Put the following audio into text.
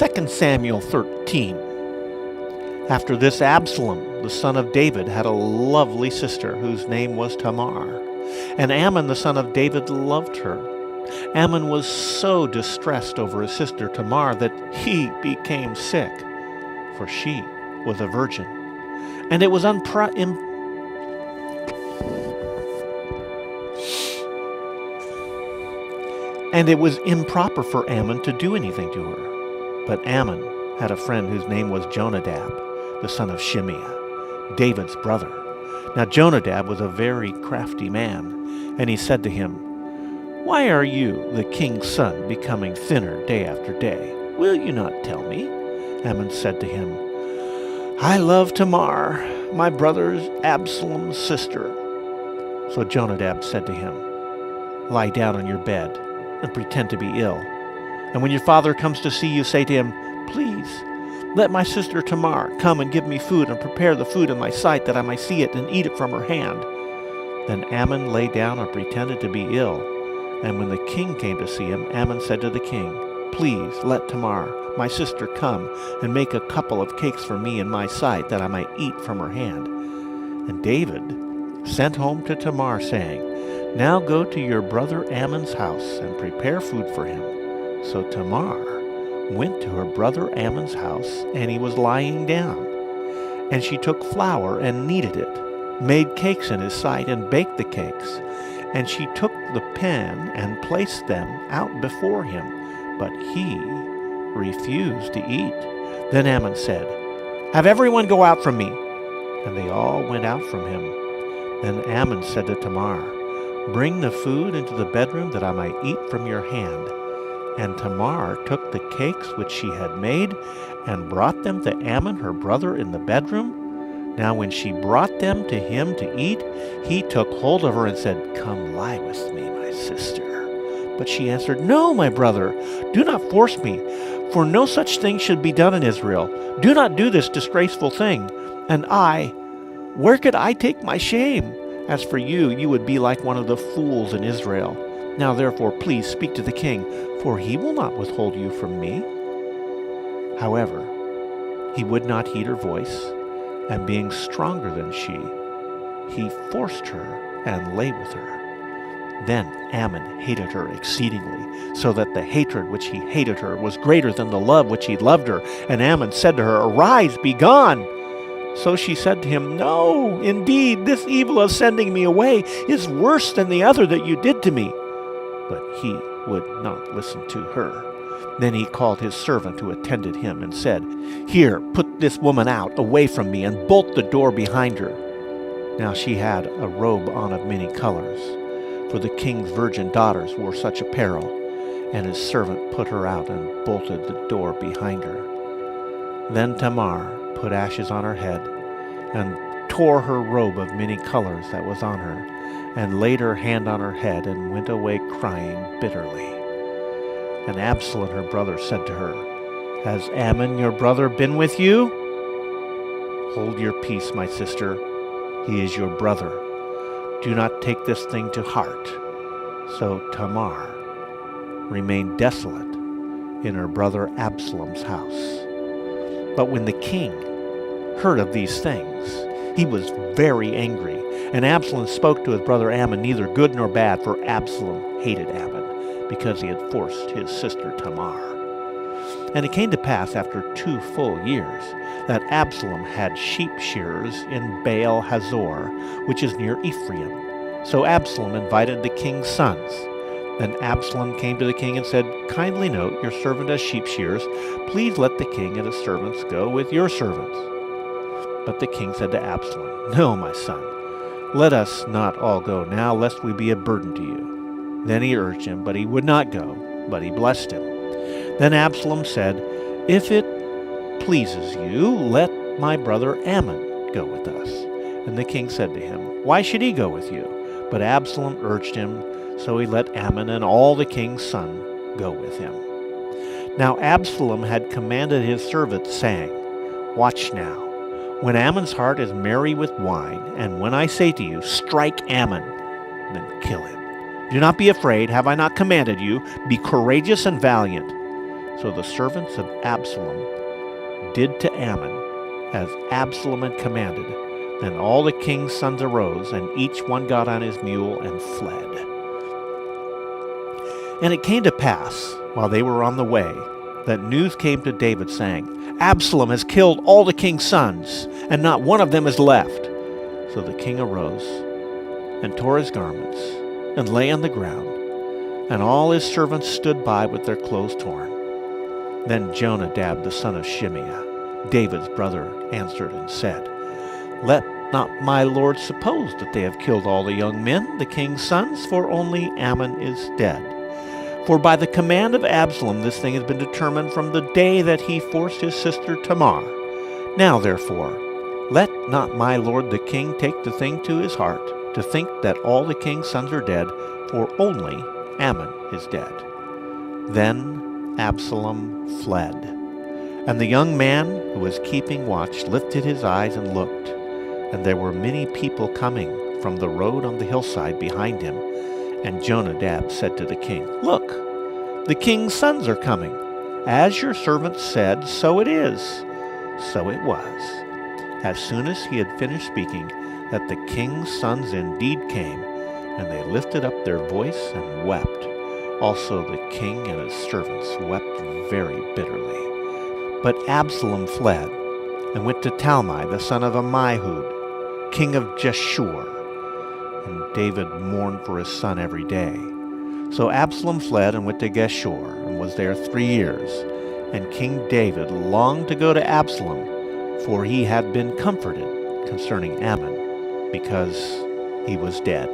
2 Samuel 13. After this, Absalom, the son of David, had a lovely sister whose name was Tamar. And Amnon, the son of David, loved her. Amnon was so distressed over his sister Tamar that he became sick, for she was a virgin. And it was improper for Amnon to do anything to her. But Amnon had a friend whose name was Jonadab, the son of Shimeah, David's brother. Now Jonadab was a very crafty man, and he said to him, "Why are you, the king's son, becoming thinner day after day? Will you not tell me?" Amnon said to him, "I love Tamar, my brother Absalom's sister." So Jonadab said to him, "Lie down on your bed and pretend to be ill. And when your father comes to see you, say to him, 'Please, let my sister Tamar come and give me food and prepare the food in my sight that I may see it and eat it from her hand.'" Then Amnon lay down and pretended to be ill. And when the king came to see him, Amnon said to the king, "Please let Tamar, my sister, come and make a couple of cakes for me in my sight that I might eat from her hand." And David sent home to Tamar, saying, "Now go to your brother Amnon's house and prepare food for him." So Tamar went to her brother Amnon's house, and he was lying down. And she took flour and kneaded it, made cakes in his sight, and baked the cakes. And she took the pan and placed them out before him, but he refused to eat. Then Amnon said, "Have everyone go out from me." And they all went out from him. Then Amnon said to Tamar, "Bring the food into the bedroom that I might eat from your hand." And Tamar took the cakes which she had made and brought them to Amnon her brother in the bedroom. Now when she brought them to him to eat, he took hold of her and said, "Come lie with me, my sister." But she answered, "No, my brother, do not force me, for no such thing should be done in Israel. Do not do this disgraceful thing. And where could I take my shame? As for you, you would be like one of the fools in Israel. Now therefore, please speak to the king, for he will not withhold you from me." However, he would not heed her voice, and being stronger than she, he forced her and lay with her. Then Amnon hated her exceedingly, so that the hatred which he hated her was greater than the love which he loved her. And Amnon said to her, "Arise, be gone." So she said to him, "No, indeed, this evil of sending me away is worse than the other that you did to me." But he would not listen to her. Then he called his servant who attended him and said, "Here, put this woman out, away from me, and bolt the door behind her." Now she had a robe on of many colors, for the king's virgin daughters wore such apparel. And his servant put her out and bolted the door behind her. Then Tamar put ashes on her head, and tore her robe of many colors that was on her, and laid her hand on her head, and went away crying bitterly. And Absalom her brother said to her, "Has Amnon your brother been with you? Hold your peace, my sister. He is your brother. Do not take this thing to heart." So Tamar remained desolate in her brother Absalom's house. But when the king heard of these things, he was very angry. And Absalom spoke to his brother Amnon neither good nor bad, for Absalom hated Amnon, because he had forced his sister Tamar. And it came to pass after 2 full years that Absalom had sheep shearers in Baal Hazor, which is near Ephraim. So Absalom invited the king's sons. Then Absalom came to the king and said, "Kindly note, your servant has sheep shearers. Please let the king and his servants go with your servants." But the king said to Absalom, "No, my son, let us not all go now, lest we be a burden to you." Then he urged him, but he would not go, but he blessed him. Then Absalom said, "If it pleases you, let my brother Amnon go with us." And the king said to him, "Why should he go with you?" But Absalom urged him, so he let Amnon and all the king's sons go with him. Now Absalom had commanded his servants, saying, "Watch now, when Amnon's heart is merry with wine, and when I say to you, 'Strike Amnon,' then kill him. Do not be afraid. Have I not commanded you? Be courageous and valiant." So the servants of Absalom did to Ammon as Absalom had commanded. Then all the king's sons arose, and each one got on his mule and fled. And it came to pass, while they were on the way, that news came to David, saying, Absalom has killed all the king's sons, and not one of them is left. So the king arose, and tore his garments, and lay on the ground, and all his servants stood by with their clothes torn. Then Jonadab the son of Shimeah, David's brother, answered and said, Let not my lord suppose that they have killed all the young men, the king's sons, for only Ammon is dead. For by the command of Absalom this thing has been determined from the day that he forced his sister Tamar. Now therefore, let not my lord the king take the thing to his heart, to think that all the king's sons are dead, for only Ammon is dead. Then Absalom fled. And the young man who was keeping watch lifted his eyes and looked, and there were many people coming from the road on the hillside behind him. And Jonadab said to the king, Look, the king's sons are coming. As your servant said, so it is. So it was. As soon as he had finished speaking, that the king's sons indeed came, and they lifted up their voice and wept. Also the king and his servants wept very bitterly. But Absalom fled, and went to Talmai the son of Ammihud, king of Geshur. And David mourned for his son every day. So Absalom fled and went to Geshur, and was there 3 years. And King David longed to go to Absalom, for he had been comforted concerning Ammon, because he was dead.